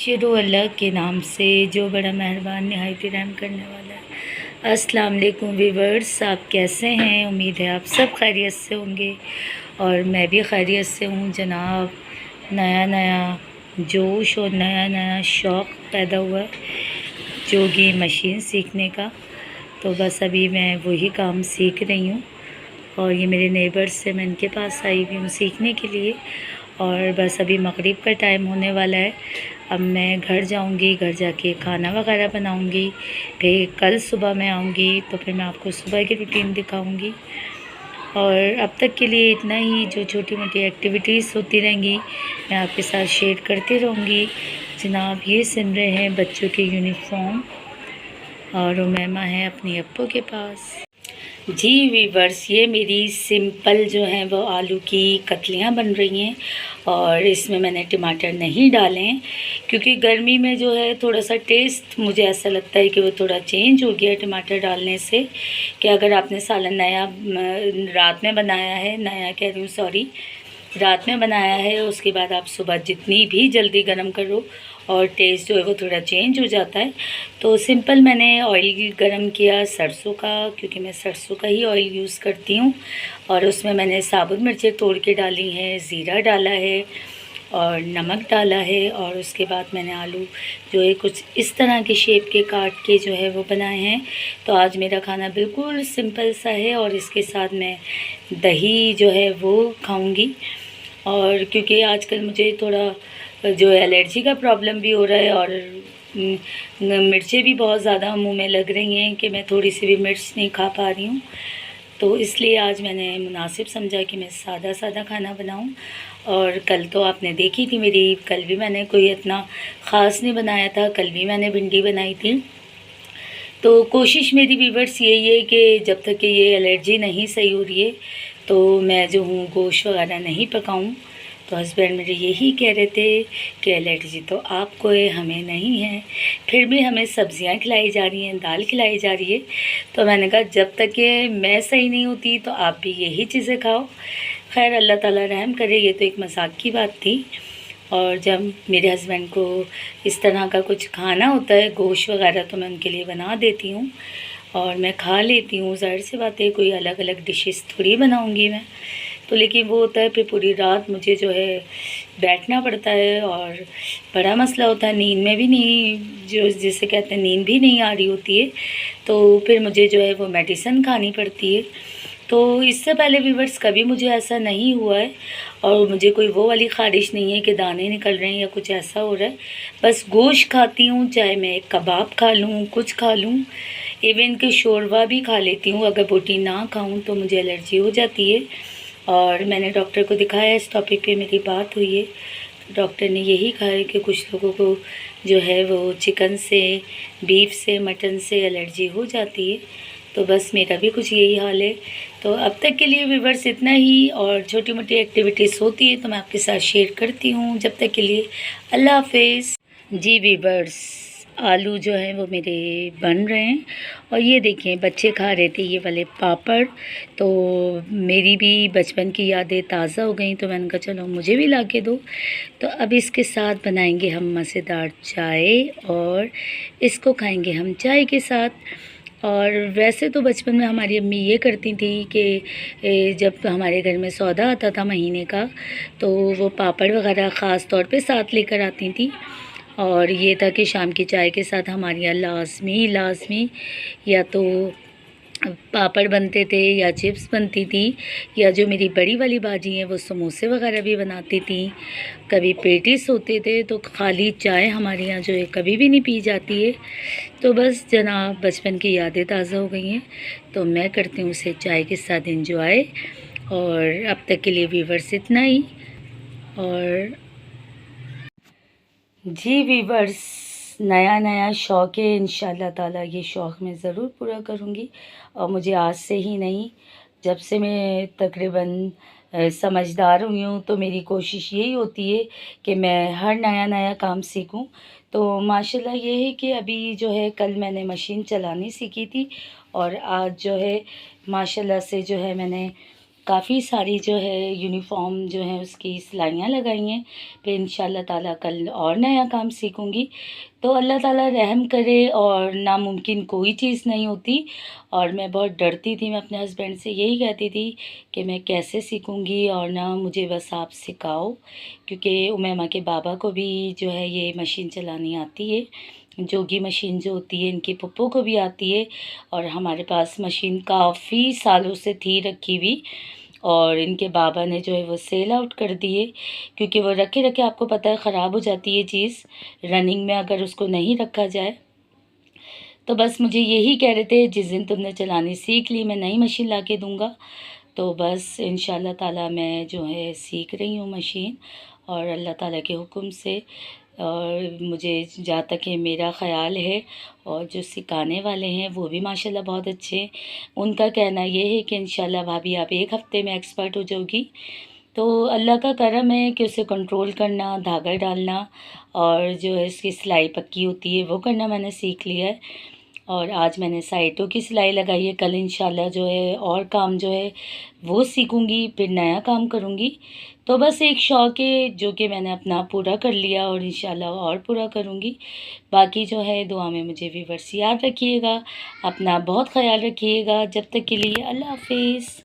शुरू अल्लाह के नाम से जो बड़ा मेहरबान नहायत रहम करने वाला है। अस्सलाम वालेकुम वीवर्स, आप कैसे हैं? उम्मीद है आप सब खैरियत से होंगे और मैं भी खैरियत से हूँ जनाब। नया नया जोश और नया नया शौक़ पैदा हुआ है जो कि मशीन सीखने का। तो बस अभी मैं वही काम सीख रही हूँ और ये मेरे नेबर्स से मैं इनके पास आई हुई हूँ सीखने के लिए। और बस अभी मगरिब का टाइम होने वाला है। अब मैं घर जाऊंगी, घर जाके खाना वगैरह बनाऊंगी, फिर कल सुबह मैं आऊंगी तो फिर मैं आपको सुबह की रूटीन दिखाऊंगी। और अब तक के लिए इतना ही, जो छोटी मोटी एक्टिविटीज़ होती रहेंगी मैं आपके साथ शेयर करती रहूँगी। जनाब ये सिल रहे हैं बच्चों के यूनिफॉर्म और उमैमा है अपनी अप्पू के पास। जी वीवर्स, ये मेरी सिंपल जो है वो आलू की कतलियाँ बन रही हैं और इसमें मैंने टमाटर नहीं डाले हैं क्योंकि गर्मी में जो है थोड़ा सा टेस्ट मुझे ऐसा लगता है कि वो थोड़ा चेंज हो गया टमाटर डालने से। कि अगर आपने सालन नया रात में बनाया है, नया कह रही हूँ सॉरी, रात में बनाया है, उसके बाद आप सुबह जितनी भी जल्दी गर्म करो और टेस्ट जो है वो थोड़ा चेंज हो जाता है। तो सिंपल मैंने ऑयल गरम किया सरसों का, क्योंकि मैं सरसों का ही ऑयल यूज़ करती हूँ। और उसमें मैंने साबुत मिर्चें तोड़ के डाली हैं, ज़ीरा डाला है और नमक डाला है। और उसके बाद मैंने आलू जो है कुछ इस तरह के शेप के काट के जो है वो बनाए हैं। तो आज मेरा खाना बिल्कुल सिंपल सा है और इसके साथ मैं दही जो है वो खाऊँगी। और क्योंकि आजकल मुझे थोड़ा जो एलर्जी का प्रॉब्लम भी हो रहा है और मिर्चें भी बहुत ज़्यादा मुंह में लग रही हैं कि मैं थोड़ी सी भी मिर्च नहीं खा पा रही हूँ। तो इसलिए आज मैंने मुनासिब समझा कि मैं सादा सादा खाना बनाऊँ। और कल तो आपने देखी थी मेरी, कल भी मैंने कोई इतना ख़ास नहीं बनाया था, कल भी मैंने भिंडी बनाई थी। तो कोशिश मेरी वीवर्स यही है कि जब तक कि ये एलर्जी नहीं सही हो रही है तो मैं जो हूँ गोश्त वगैरह नहीं पकाऊँ। तो हस्बैंड मेरे यही कह रहे थे कि एलर्जी तो आपको है, हमें नहीं है, फिर भी हमें सब्जियां खिलाई जा रही हैं, दाल खिलाई जा रही है। तो मैंने कहा जब तक कि मैं सही नहीं होती तो आप भी यही चीज़ें खाओ। खैर अल्लाह ताला रहम करे, ये तो एक मजाक की बात थी। और जब मेरे हस्बैंड को इस तरह का कुछ खाना होता है, गोश्त वगैरह, तो मैं उनके लिए बना देती हूँ और मैं खा लेती हूँ। ज़ाहिर सी बात है कोई अलग अलग डिशेस थोड़ी बनाऊँगी मैं तो, लेकिन वो होता है फिर पूरी रात मुझे जो है बैठना पड़ता है और बड़ा मसला होता है, नींद में भी नहीं, जो जिसे कहते हैं नींद भी नहीं आ रही होती है, तो फिर मुझे जो है वो मेडिसिन खानी पड़ती है। तो इससे पहले वीवर्स कभी मुझे ऐसा नहीं हुआ है और मुझे कोई वो वाली ख़ारिश नहीं है कि दाने निकल रहे हैं या कुछ ऐसा हो रहा है। बस गोश्त खाती हूँ, चाहे मैं कबाब खा लूँ, कुछ खा लूँ, इवन कि शोरबा भी खा लेती हूँ। अगर बोटी ना खाऊँ तो मुझे एलर्जी हो जाती है और मैंने डॉक्टर को दिखाया, इस टॉपिक पे मेरी बात हुई है। डॉक्टर ने यही कहा है कि कुछ लोगों को जो है वो चिकन से, बीफ से, मटन से एलर्जी हो जाती है। तो बस मेरा भी कुछ यही हाल है। तो अब तक के लिए व्यूअर्स इतना ही, और छोटी मोटी एक्टिविटीज़ होती है तो मैं आपके साथ शेयर करती हूँ। जब तक के लिए अल्लाह हाफिज़। जी व्यूअर्स, आलू जो हैं वो मेरे बन रहे हैं और ये देखें बच्चे खा रहे थे ये वाले पापड़। तो मेरी भी बचपन की यादें ताज़ा हो गई तो मैंने कहा चलो मुझे भी ला के दो। तो अब इसके साथ बनाएंगे हम मज़ेदार चाय और इसको खाएंगे हम चाय के साथ। और वैसे तो बचपन में हमारी अम्मी ये करती थी कि जब हमारे घर में सौदा आता था महीने का तो वो पापड़ वगैरह ख़ास तौर पे साथ लेकर आती थी। और ये था कि शाम की चाय के साथ हमारे यहाँ लाज़मी या तो पापड़ बनते थे या चिप्स बनती थी, या जो मेरी बड़ी वाली बाजी हैं वो समोसे वगैरह भी बनाती थी। कभी पेटीज होते थे। तो खाली चाय हमारे यहाँ जो है कभी भी नहीं पी जाती है। तो बस जनाब बचपन की यादें ताज़ा हो गई हैं तो मैं करती हूँ उसे चाय के साथ एंजॉय। और अब तक के लिए व्यूवर्स इतना ही। और जी व्यूवर्स, नया नया शौक़ है, इंशाल्लाह ताला ये शौक़ मैं ज़रूर पूरा करूँगी। और मुझे आज से ही नहीं, जब से मैं तकरीबन समझदार हुई हूँ तो मेरी कोशिश यही होती है कि मैं हर नया नया काम सीखूँ। तो माशाल्लाह ये है कि अभी जो है कल मैंने मशीन चलानी सीखी थी और आज जो है माशाल्लाह से जो है मैंने काफ़ी सारी जो है यूनिफ़ॉर्म जो है उसकी सिलाइयाँ लगाई हैं। फिर इंशाल्लाह ताला कल और नया काम सीखूँगी। तो अल्लाह ताला रहम करे, और नामुमकिन कोई चीज़ नहीं होती। और मैं बहुत डरती थी, मैं अपने हस्बैंड से यही कहती थी कि मैं कैसे सीखूँगी, और ना मुझे बस आप सिखाओ, क्योंकि उमैमा के बाबा को भी जो है ये मशीन चलानी आती है। जोगी मशीन जो होती है इनके पप्पो को भी आती है, और हमारे पास मशीन काफ़ी सालों से थी रखी हुई, और इनके बाबा ने जो है वो सेल आउट कर दिए, क्योंकि वो रखे रखे आपको पता है ख़राब हो जाती है चीज़ रनिंग में अगर उसको नहीं रखा जाए। तो बस मुझे यही कह रहे थे, जिस दिन तुमने चलानी सीख ली मैं नई मशीन ला के दूँगा। तो बस इंशाल्लाह ताला मैं जो है सीख रही हूँ मशीन, और अल्लाह ताला के हुक्म से। और मुझे जहाँ तक है मेरा ख़्याल है, और जो सिखाने वाले हैं वो भी माशाल्लाह बहुत अच्छे हैं। उनका कहना ये है कि इंशाल्लाह भाभी आप 1 हफ़्ते में एक्सपर्ट हो जाओगी। तो अल्लाह का करम है कि उसे कंट्रोल करना, धागा डालना, और जो है इसकी सिलाई पक्की होती है वो करना मैंने सीख लिया है। और आज मैंने साइटों की सिलाई लगाई है। कल इंशाल्लाह जो है और काम जो है वो सीखूँगी, फिर नया काम करूँगी। तो बस एक शौक़ है जो कि मैंने अपना पूरा कर लिया, और इंशाल्लाह और पूरा करूँगी। बाकी जो है दुआ में मुझे व्यूअर्स याद रखिएगा, अपना बहुत ख़्याल रखिएगा। जब तक के लिए अल्लाह हाफ़िज़।